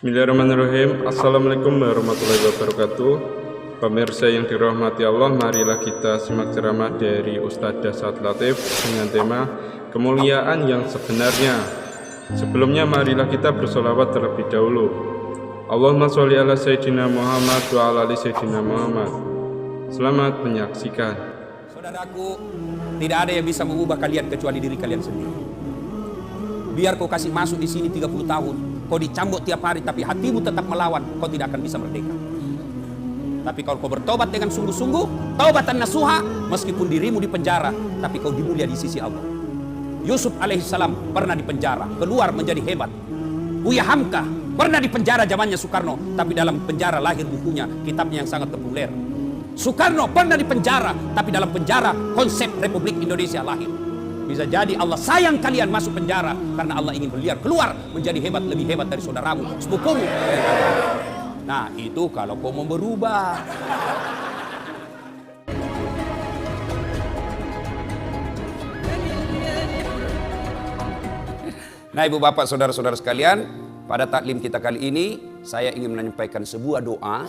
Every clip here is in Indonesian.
Bismillahirrahmanirrahim. Assalamualaikum warahmatullahi wabarakatuh. Pemirsa yang dirahmati Allah, marilah kita simak ceramah dari Ustadz Dasyat Latif dengan tema kemuliaan yang sebenarnya. Sebelumnya marilah kita bersolawat terlebih dahulu. Allahumma sholli ala Sayyidina Muhammad wa ala ali Sayyidina Muhammad. Selamat menyaksikan. Saudaraku, tidak ada yang bisa mengubah kalian kecuali diri kalian sendiri. Biar kau kasih masuk di sini 30 tahun, kau dicambuk tiap hari, tapi hatimu tetap melawan, kau tidak akan bisa merdeka. Tapi kalau kau bertobat dengan sungguh-sungguh, taubatan nasuha, meskipun dirimu di penjara, tapi kau dimulia di sisi Allah. Yusuf alaihissalam pernah di penjara, keluar menjadi hebat. Buya Hamka pernah di penjara zamannya Soekarno, tapi dalam penjara lahir bukunya, kitabnya yang sangat populer. Soekarno pernah di penjara, tapi dalam penjara konsep Republik Indonesia lahir. Bisa jadi Allah sayang kalian masuk penjara karena Allah ingin beliau keluar menjadi hebat, lebih hebat dari saudaramu, sepupumu. Nah, itu kalau kau mau berubah. Nah, ibu bapak, saudara-saudara sekalian, pada taklim kita kali ini saya ingin menyampaikan sebuah doa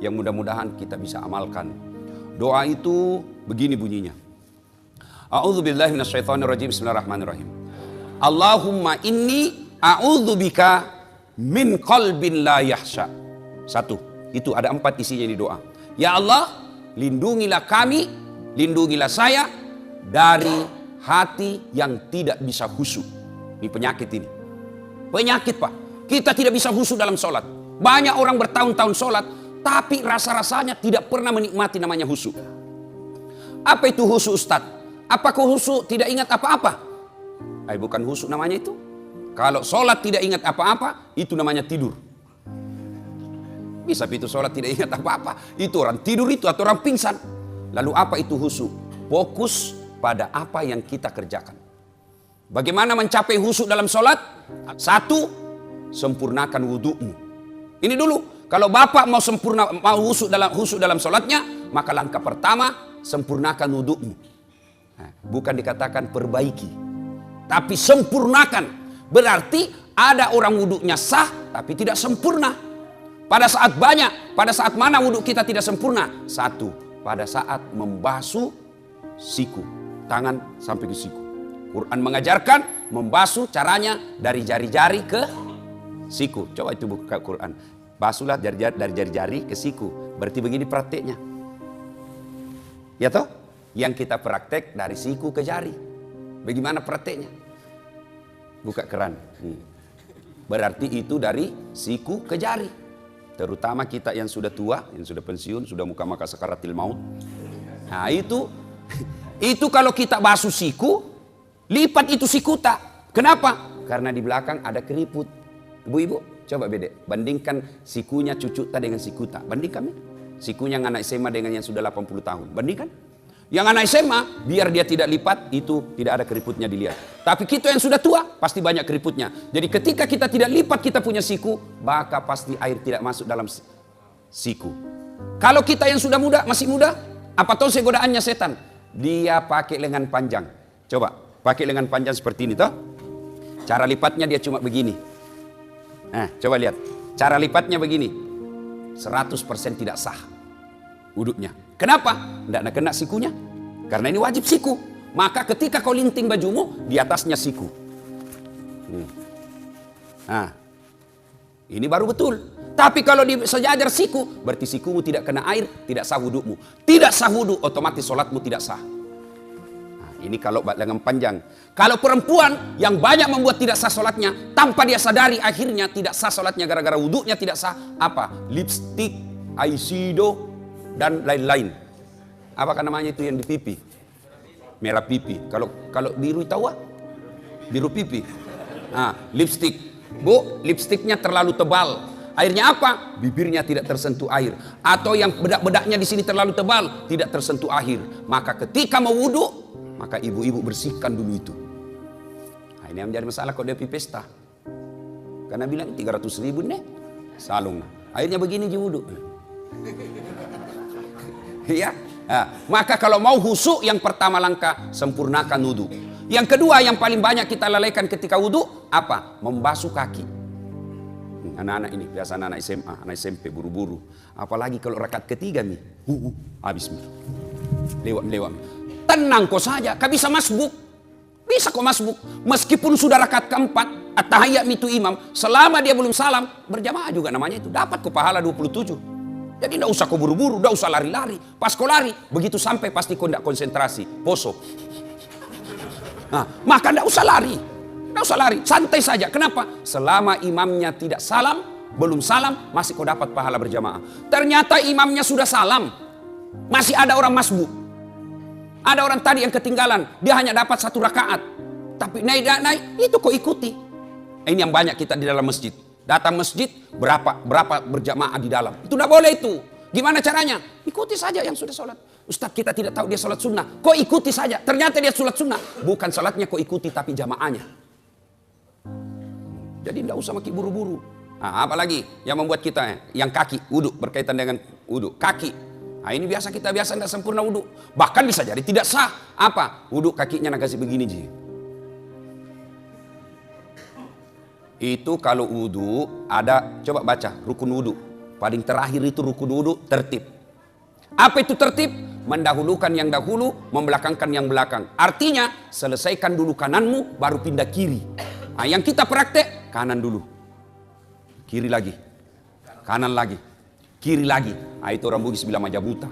yang mudah-mudahan kita bisa amalkan. Doa itu begini bunyinya. A'udzubillahi minasyaitonirrajim. Bismillahirrahmanirrahim. Allahumma inni a'udzubika min qalbin la yahsha. Satu, itu ada 4 isinya di doa. Ya Allah, lindungilah kami, lindungilah saya dari hati yang tidak bisa khusyuk. Ini penyakit ini. Penyakit, Pak. Kita tidak bisa khusyuk dalam sholat. Banyak orang bertahun-tahun sholat, tapi rasa-rasanya tidak pernah menikmati namanya khusyuk. Apa itu khusyuk, Ustadz? Apakah khusyuk tidak ingat apa-apa? Bukan khusyuk namanya itu. Kalau sholat tidak ingat apa-apa, itu namanya tidur. Bisa itu sholat tidak ingat apa-apa, itu orang tidur itu atau orang pingsan. Lalu apa itu khusyuk? Fokus pada apa yang kita kerjakan. Bagaimana mencapai khusyuk dalam sholat? 1, sempurnakan wudhumu. Ini dulu. Kalau bapak mau khusyuk dalam sholatnya, maka langkah pertama sempurnakan wudhumu. Bukan dikatakan perbaiki, tapi sempurnakan. Berarti ada orang wuduknya sah tapi tidak sempurna. Pada saat mana wuduk kita tidak sempurna? 1, pada saat membasuh siku, tangan sampai ke siku. Quran mengajarkan membasuh caranya dari jari-jari ke siku. Coba itu buka Quran. Basuhlah dari jari-jari ke siku. Berarti begini prakteknya. Ya toh? Yang kita praktek dari siku ke jari. Bagaimana prakteknya? Buka keran. Berarti itu dari siku ke jari. Terutama kita yang sudah tua, yang sudah pensiun, sudah muka-maka sakaratil maut. Nah itu kalau kita basuh siku, lipat itu siku tak. Kenapa? Karena di belakang ada keriput. Ibu-ibu, coba beda. Bandingkan sikunya cucuta dengan siku tak. Bandingkan. Sikunya yang anak SMA dengan yang sudah 80 tahun. Bandingkan. Yang anak SMA, biar dia tidak lipat, itu tidak ada keriputnya dilihat. Tapi kita yang sudah tua, pasti banyak keriputnya. Jadi ketika kita tidak lipat kita punya siku, maka pasti air tidak masuk dalam siku. Kalau kita yang sudah muda, masih muda, apa tahu godaannya setan? Dia pakai lengan panjang. Coba, pakai lengan panjang seperti ini toh. Cara lipatnya dia cuma begini. Nah, coba lihat. Cara lipatnya begini. 100% tidak sah wuduknya. Kenapa? Tidak kena sikunya. Karena ini wajib siku. Maka ketika kau linting bajumu, di atasnya siku. Nah, ini baru betul. Tapi kalau sejajar siku, berarti sikumu tidak kena air, tidak sah wudukmu. Tidak sah wuduk, otomatis sholatmu tidak sah. Nah, ini kalau lengan panjang. Kalau perempuan yang banyak membuat tidak sah sholatnya, tanpa dia sadari akhirnya tidak sah sholatnya gara-gara wuduknya tidak sah. Apa? Lipstick, eyeshadow, dan lain-lain. Apakah namanya itu yang di pipi? Merah pipi. Kalau biru tahu? Biru pipi. Nah, lipstick. Bu, lipstiknya terlalu tebal. Akhirnya apa? Bibirnya tidak tersentuh air. Atau yang bedak-bedaknya di sini terlalu tebal, tidak tersentuh air. Maka ketika mau wudhu, maka ibu-ibu bersihkan dulu itu. Nah, ini yang menjadi masalah kalau dia pergi pesta. Karena bilang 300.000 nih salung. Akhirnya begini di wudhu. Ya, maka kalau mau khusyuk, yang pertama langkah sempurnakan wudhu. Yang kedua yang paling banyak kita lalaikan ketika wudhu apa? Membasuh kaki. Anak-anak ini, biasa anak-anak SMA, anak SMP, buru-buru. Apalagi kalau rakaat ketiga nih, habis nih. Lewat. Tenang kau saja, kau bisa masbuk. Bisa kau masbuk. Meskipun sudah rakaat keempat, at-tahiyat itu imam, selama dia belum salam, berjamaah juga namanya itu. Dapat kau pahala 27. Jadi tidak usah kau buru-buru, tidak usah lari-lari. Pas kau lari, begitu sampai pasti kau tidak konsentrasi, poso. Nah, maka tidak usah lari. Tidak usah lari, santai saja. Kenapa? Selama imamnya tidak salam, belum salam, masih kau dapat pahala berjamaah. Ternyata imamnya sudah salam, masih ada orang masbuk. Ada orang tadi yang ketinggalan, dia hanya dapat 1 rakaat. Tapi naik, itu kau ikuti. Ini yang banyak kita di dalam masjid. Datang masjid, berapa berjamaah di dalam. Itu tidak boleh itu. Gimana caranya? Ikuti saja yang sudah sholat. Ustaz, kita tidak tahu dia sholat sunnah. Kau ikuti saja. Ternyata dia sholat sunnah. Bukan sholatnya kau ikuti, tapi jamaahnya. Jadi tidak usah makin buru-buru. Nah, apalagi yang membuat kita, yang kaki, wudhu, berkaitan dengan wudhu. Kaki. Nah, ini biasa tidak sempurna wudhu. Bahkan bisa jadi tidak sah. Apa? Wudhu kakinya nak kasih begini, Ji. Itu kalau wudhu ada, coba baca rukun wudhu. Paling terakhir itu rukun wudhu tertib. Apa itu tertib? Mendahulukan yang dahulu, membelakangkan yang belakang. Artinya selesaikan dulu kananmu, baru pindah kiri. Nah, yang kita praktek kanan dulu, kiri lagi, kanan lagi, kiri lagi. Nah, itu orang Bugis bilang maja buta.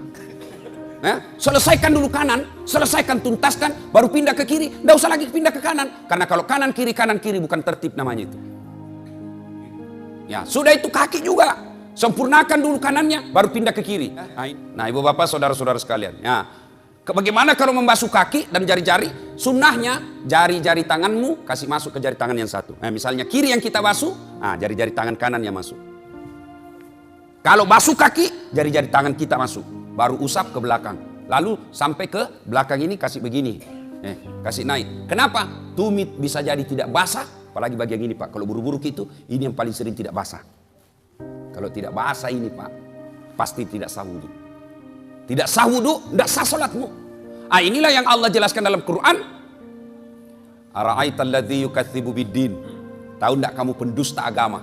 Selesaikan dulu kanan, selesaikan tuntaskan, baru pindah ke kiri. Tidak usah lagi pindah ke kanan. Karena kalau kanan kiri bukan tertib namanya itu. Ya, sudah itu kaki juga. Sempurnakan dulu kanannya, baru pindah ke kiri. Nah, ibu bapak, saudara-saudara sekalian. Ya, bagaimana kalau membasuh kaki dan jari-jari? Sunnahnya, jari-jari tanganmu kasih masuk ke jari tangan yang satu. Nah, misalnya kiri yang kita basuh, jari-jari tangan kanan yang masuk. Kalau basuh kaki, jari-jari tangan kita masuk. Baru usap ke belakang. Lalu sampai ke belakang ini kasih begini. Kasih naik. Kenapa? Tumit bisa jadi tidak basah. Apalagi bagian ini, Pak. Kalau buru-buru gitu, ini yang paling sering tidak basah. Kalau tidak basah ini, Pak, pasti tidak sah wudhu. Tidak sah wudhu, tidak sah salatmu. Inilah yang Allah jelaskan dalam Quran. Ara'aital ladzi yukatsibu biddin. Tahu tidak kamu pendusta agama?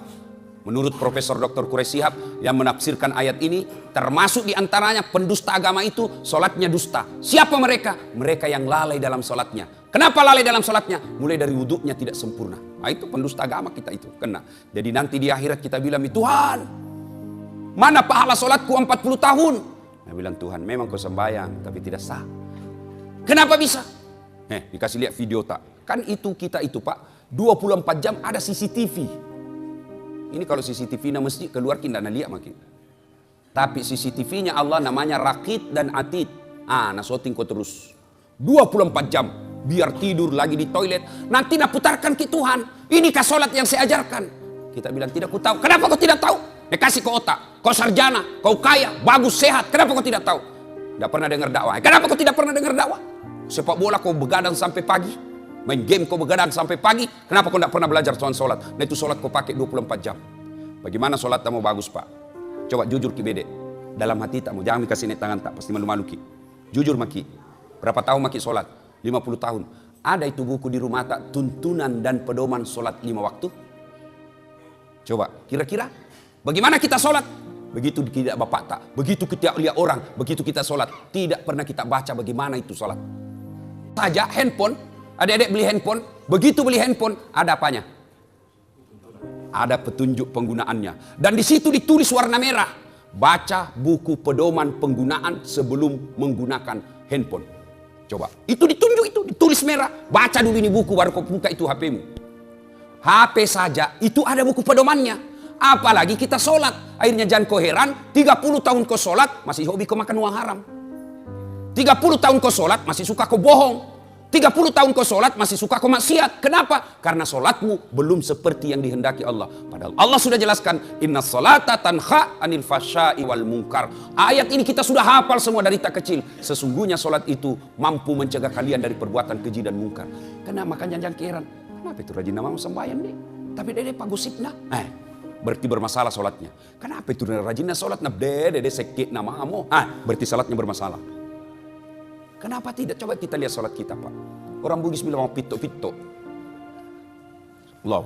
Menurut Profesor Dr. Quraish Shihab yang menafsirkan ayat ini, termasuk diantaranya pendusta agama itu solatnya dusta. Siapa mereka? Mereka yang lalai dalam solatnya. Kenapa lalai dalam solatnya? Mulai dari wudhunya tidak sempurna. Nah, itu pendusta agama kita itu kena. Jadi nanti di akhirat kita bilang, Tuhan, mana pahala solatku 40 tahun? Nah, bilang, Tuhan, memang kau sembahyang tapi tidak sah. Kenapa bisa? Dikasih lihat video tak? Kan itu kita itu, Pak, 24 jam ada CCTV. Ini kalau CCTV-nya mesti keluar kita nak lihat makin. Tapi CCTV-nya Allah namanya Raqib dan Atid. Nah syuting kau terus 24 jam. Biar tidur lagi di toilet. Nanti nak putarkan ke Tuhan. Inikah sholat yang saya ajarkan? Kita bilang tidak ku tahu. Kenapa kau tidak tahu? Kasih kau otak. Kau sarjana. Kau kaya. Bagus, sehat. Kenapa kau tidak tahu? Tidak pernah dengar dakwah. Kenapa kau tidak pernah dengar dakwah? Sepak bola kau begadang sampai pagi. Main game kau begadang sampai pagi. Kenapa kau tidak pernah belajar soal sholat? Nah itu sholat kau pakai 24 jam. Bagaimana sholat kamu bagus, Pak? Coba jujur ki bede. Dalam hati tak mau. Jangan dikasih tangan tak. Pasti malu-malu ki. Jujur maki. Berapa tahun maki sholat? 50 tahun. Ada itu buku di rumah tak? Tuntunan dan pedoman sholat 5 waktu. Coba kira-kira bagaimana kita sholat? Begitu tidak bapak tak. Begitu kita lihat orang. Begitu kita sholat. Tidak pernah kita baca bagaimana itu sholat. Saja handphone. Adik-adik beli handphone. Begitu beli handphone. Ada apanya? Ada petunjuk penggunaannya. Dan di situ ditulis warna merah. Baca buku pedoman penggunaan sebelum menggunakan handphone. Coba, itu ditunjuk itu, ditulis merah. Baca dulu ini buku, baru kau buka itu HPmu. HP saja, itu ada buku pedomannya. Apalagi kita sholat. Akhirnya jangan kau heran, 30 tahun kau sholat, masih hobi kau makan uang haram. 30 tahun kau sholat, masih suka kau bohong. 30 tahun kau sholat, masih suka kau maksiat. Kenapa? Karena sholatmu belum seperti yang dihendaki Allah. Padahal Allah sudah jelaskan, Inna sholata tanha anil fasya'i wal munkar. Ayat ini kita sudah hafal semua dari tak kecil. Sesungguhnya sholat itu mampu mencegah kalian dari perbuatan keji dan munkar. Kenapa? Makanya jangan keheran. Kenapa itu rajin nama sembahyang deh? Tapi dede pak gosipna. Berarti bermasalah sholatnya. Kenapa itu rajinnya sholat? Dede sekit nama kamu. Berarti sholatnya bermasalah. Kenapa tidak? Coba kita lihat sholat kita, Pak. Orang Bugis bilang mau pito-pito. Allah.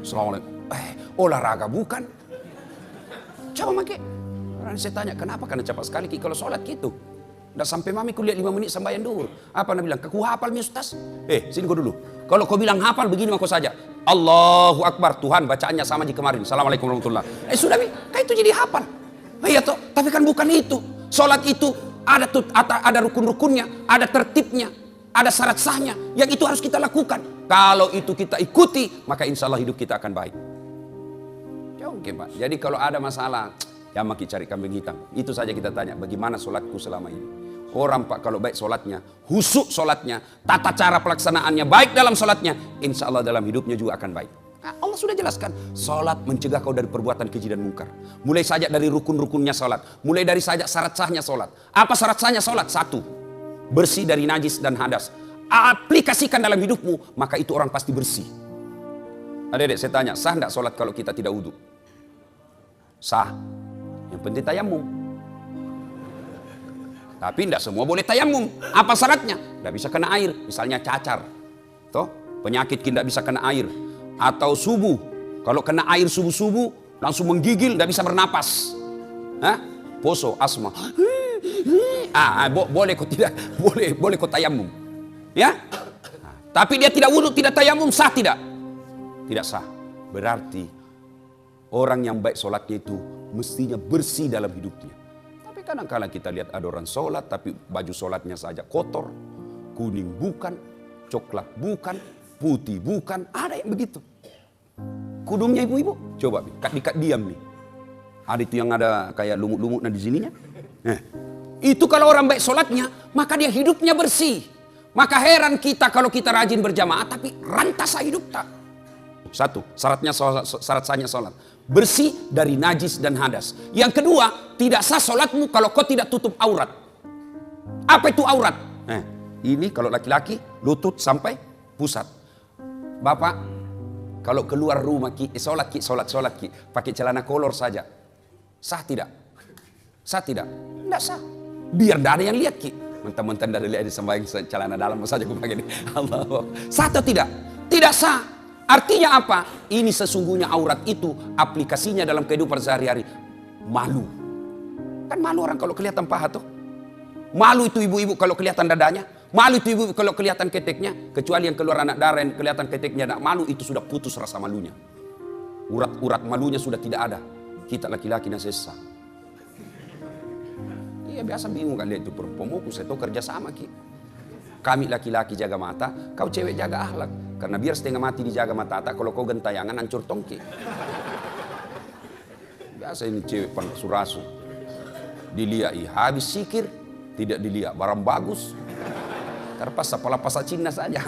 Assalamualaikum. Olahraga bukan? Coba make. Saya tanya, kenapa? Karena cepat sekali Ki kalau sholat gitu. Nggak sampai mami kulihat 5 menit sembahyang duhur. Apa anda bilang? Ku hafal mi Ustaz? Sini kau dulu. Kalau kau bilang hafal begini mah kau saja. Allahu Akbar, Tuhan bacaannya sama di kemarin. Assalamualaikum warahmatullahi. Sudah mi, kan itu jadi hafal. Iya toh, tapi kan bukan itu. Sholat itu ada rukun-rukunnya, ada tertibnya, ada syarat sahnya. Yang itu harus kita lakukan. Kalau itu kita ikuti, maka insya Allah hidup kita akan baik. Oke Pak, jadi kalau ada masalah, ya maki cari kambing hitam. Itu saja kita tanya, bagaimana sholatku selama ini. Orang Pak kalau baik sholatnya, husuk sholatnya, tata cara pelaksanaannya baik dalam sholatnya, insya Allah dalam hidupnya juga akan baik. Nah, Allah sudah jelaskan, sholat mencegah kau dari perbuatan keji dan mungkar. Mulai saja dari rukun-rukunnya sholat, mulai dari saja syarat sahnya sholat. Apa syarat sahnya sholat? 1, bersih dari najis dan hadas. Aplikasikan dalam hidupmu, maka itu orang pasti bersih. Adik-adik saya tanya, sah tidak sholat kalau kita tidak wudhu? Sah. Yang penting tayamum. Tapi tidak semua boleh tayamum. Apa syaratnya? Tidak bisa kena air. Misalnya cacar. Toh, penyakit tidak bisa kena air. Atau subuh. Kalau kena air subuh-subuh langsung menggigil, tidak bisa bernapas. Poso, asma. Boleh kok tidak? Boleh kok tayamum. Ya? Tapi dia tidak wudhu, tidak tayamum, sah tidak? Tidak sah. Berarti orang yang baik sholatnya itu mestinya bersih dalam hidupnya. Tapi kadang-kadang kita lihat ada orang sholat tapi baju sholatnya saja kotor. Kuning bukan, coklat bukan, putih bukan. Ada yang begitu. Kudungnya ibu-ibu, coba dikat diam nih. Ada itu yang ada kayak lumut-lumut di sininya. Itu kalau orang baik sholatnya, maka dia hidupnya bersih. Maka heran kita kalau kita rajin berjamaah tapi rantasa hidup tak. 1, syarat sahnya sholat. Bersih dari najis dan hadas. Yang kedua, tidak sah sholatmu kalau kau tidak tutup aurat. Apa itu aurat? Ini kalau laki-laki, lutut sampai pusat. Bapak, kalau keluar rumah, sholat pakai celana kolor saja. Sah tidak? Sah tidak? Tidak sah. Biar tidak ada yang lihat Ki. Mentang-mentang dari lihat di sembahyang celana dalam saja aku pakai ini. Allah. Sah atau tidak? Tidak sah. Artinya apa? Ini sesungguhnya aurat itu aplikasinya dalam kehidupan sehari-hari. Malu. Kan malu orang kalau kelihatan paha tuh. Malu itu ibu-ibu kalau kelihatan dadanya. Malu itu ibu kalau kelihatan keteknya. Kecuali yang keluar anak darah yang kelihatan keteknya. Malu itu sudah putus rasa malunya. Urat malunya sudah tidak ada. Kita laki-laki nasesa. Iya biasa bingung kan lihat itu perempuan. Saya tahu kerja sama Ki. Kami laki-laki jaga mata, kau cewek jaga akhlak. Karena biar setengah mati dijaga mata tak, kalau kau gentayangan hancur tongki. Biasa ini cewek surasu. Dilihat habis sikir, tidak dilihat barang bagus. Terpas pala-pasa Cina saja.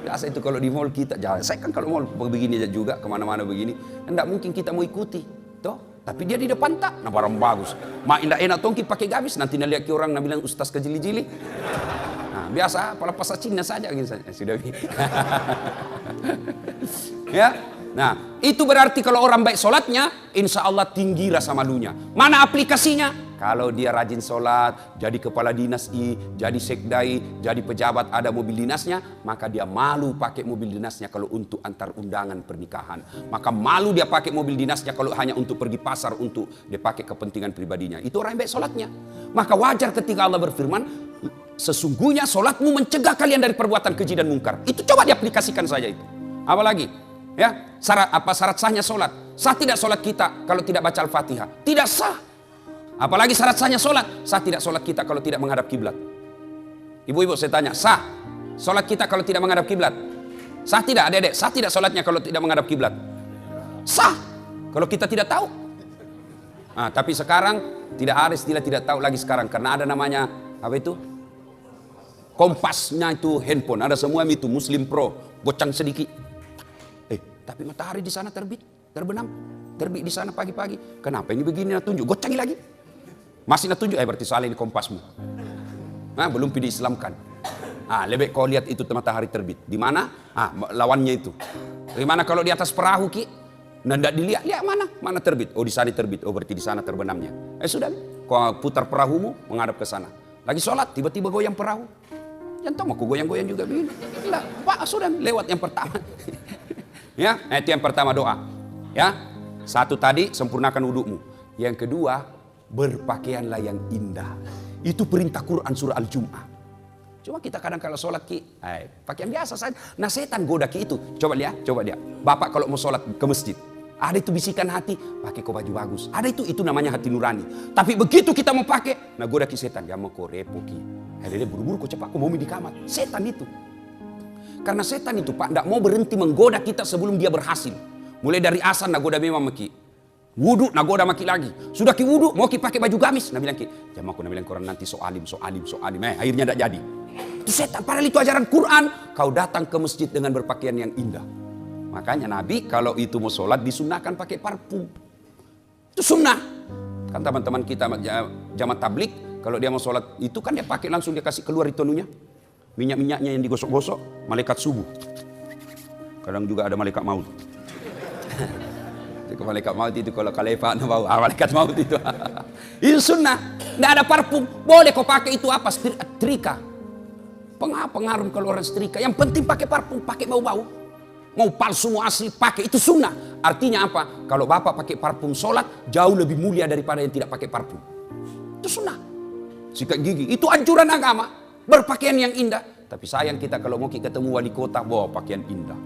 Biasa itu kalau di mall kita jalan. Saya kan kalau mall begini juga kemana-mana begini, tidak mungkin kita mau ikuti, toh. Tapi dia di depan tak, nah barang bagus. Mak indah enak tongki pakai gamis, nanti lihat ke orang, nak bilang ustaz kejili-jili. Nah, biasa pala-pasa Cina saja gitu sudah. Ya. Nah, itu berarti kalau orang baik sholatnya, insya Allah tinggi rasa malunya. Mana aplikasinya? Kalau dia rajin sholat, jadi kepala dinas jadi sekdai, jadi pejabat ada mobil dinasnya, maka dia malu pakai mobil dinasnya kalau untuk antar undangan pernikahan. Maka malu dia pakai mobil dinasnya kalau hanya untuk pergi pasar, untuk dia pakai kepentingan pribadinya. Itu orang yang baik sholatnya. Maka wajar ketika Allah berfirman, sesungguhnya sholatmu mencegah kalian dari perbuatan keji dan mungkar. Itu coba diaplikasikan saja itu. Apalagi? Ya, syarat sahnya sholat. Sah tidak sholat kita kalau tidak baca Al-Fatihah? Tidak sah. Apalagi syarat sahnya sholat. Sah tidak sholat kita kalau tidak menghadap kiblat? Ibu-ibu saya tanya, sah sholat kita kalau tidak menghadap kiblat? Sah tidak adik-adik? Sah tidak sholatnya kalau tidak menghadap kiblat? Sah. Kalau kita tidak tahu. Nah, tapi sekarang tidak ada istilah tidak tahu lagi sekarang. Karena ada namanya, apa itu? Kompasnya itu handphone. Ada semua itu, Muslim Pro. Gocang sedikit. Tapi matahari di sana terbenam, terbit di sana pagi-pagi. Kenapa ini begini? Nak tunjuk, gocangi lagi. Masih nak tunjuk, berarti soal ini kompasmu. Nah, belum diislamkan. Lebih kau lihat itu matahari terbit. Di mana? Lawannya itu. Di mana kalau di atas perahu Ki? Nah, tidak dilihat, lihat mana terbit? Oh, di sana terbit. Oh, berarti di sana terbenamnya. Sudah, kau putar perahumu menghadap ke sana. Lagi sholat, tiba-tiba goyang perahu. Jangan tahu, aku goyang-goyang juga begini. Lah, Pak, sudah lewat yang pertama. Ya, itu yang pertama doa. Ya, satu tadi sempurnakan wudhumu. Yang kedua, berpakaianlah yang indah. Itu perintah Quran surah Al-Jum'ah. Cuma kita kadang kalau sholat pakaian biasa saja. Nah setan goda ki itu. Coba lihat. Bapak kalau mau sholat ke masjid, ada itu bisikan hati, pakai kau baju bagus. Ada itu namanya hati nurani. Tapi begitu kita mau pakai, nah goda ki setan. Ya mau kau repo ki. Akhirnya buru-buru kau cepat, kau mau di kamar. Setan itu. Karena setan itu Pak, tidak mau berhenti menggoda kita sebelum dia berhasil. Mulai dari asan, nah goda memang maki. Wudhu, nah goda maki lagi. Sudah ki wudhu, mau ki pakai baju gamis. Nah bilang ki, ya mau aku bilang koran nanti soalim. Akhirnya tidak jadi. Itu setan, padahal itu ajaran Quran. Kau datang ke masjid dengan berpakaian yang indah. Makanya Nabi kalau itu mau sholat disunahkan pakai parfum. Itu sunnah. Kan teman-teman kita jamaah tablik, kalau dia mau sholat itu kan dia pakai langsung, dia kasih keluar itu anunya. Minyak-minyaknya yang digosok-gosok, malaikat subuh. Kadang juga ada malaikat maut. Malaikat maut itu kalau kalefa bau, malaikat maut itu. Itu sunnah. Tidak ada parfum, boleh kau pakai itu apa? Setrika. Pengaruh kalau orang setrika. Yang penting pakai parfum, pakai bau-bau. Mau palsu mau asli pakai, itu sunnah. Artinya apa? Kalau bapak pakai parfum sholat jauh lebih mulia daripada yang tidak pakai parfum. Itu sunnah. Sikat gigi, itu anjuran agama. Berpakaian yang indah. Tapi sayang kita kalau mau ketemu wali kota bawa pakaian indah.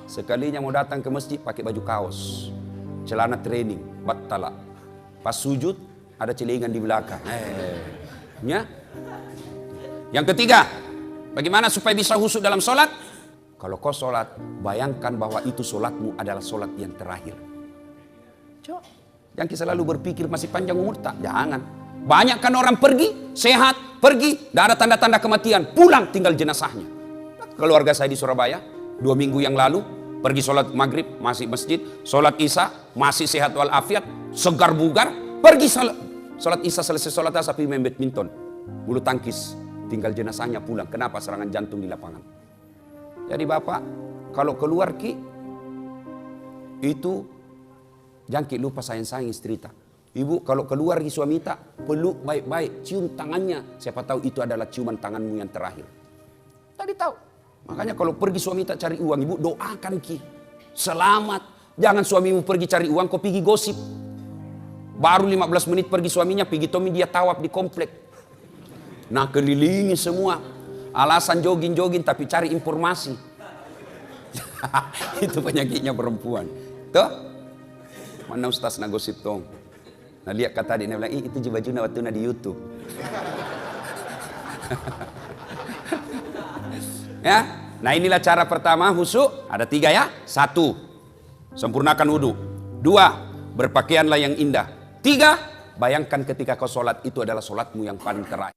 Sekalinya mau datang ke masjid pakai baju kaos, celana training, battala. Pas sujud ada celengan di belakang. Ya. Yang ketiga, bagaimana supaya bisa khusyuk dalam sholat? Kalau kau sholat, bayangkan bahwa itu sholatmu adalah sholat yang terakhir. Jangan selalu berpikir masih panjang umur, tak, jangan. Banyak kan orang pergi, sehat, pergi, tidak ada tanda-tanda kematian, pulang tinggal jenazahnya. Keluarga saya di Surabaya, 2 minggu yang lalu, pergi sholat maghrib, masih masjid, sholat isya, masih sehat walafiat, segar bugar, pergi sholat isya selesai sholat asar, pergi main badminton, bulu tangkis, tinggal jenazahnya pulang. Kenapa? Serangan jantung di lapangan. Jadi bapak, kalau keluar ki, itu jangan lupa sayang-sayang istri tak. Ibu kalau keluar ki suami tak, peluk baik-baik, cium tangannya. Siapa tahu itu adalah ciuman tanganmu yang terakhir. Tadi tahu. Makanya kalau pergi suami tak cari uang, ibu doakan ki. Selamat. Jangan suamimu pergi cari uang, kau pergi gosip. Baru 15 menit pergi suaminya, pergi Tommy dia tawaf di komplek. Nah kelilingi semua. Alasan jogging-jogging tapi cari informasi. Itu penyakitnya perempuan. Tuh. Mana ustaz na gosip tong. Nah lihat kata dia bilang, itu baju na waktu na di YouTube. Ya. Nah inilah cara pertama khusyuk. Ada 3 ya. 1. Sempurnakan wudhu. 2. Berpakaianlah yang indah. 3. Bayangkan ketika kau sholat itu adalah sholatmu yang paling terakhir.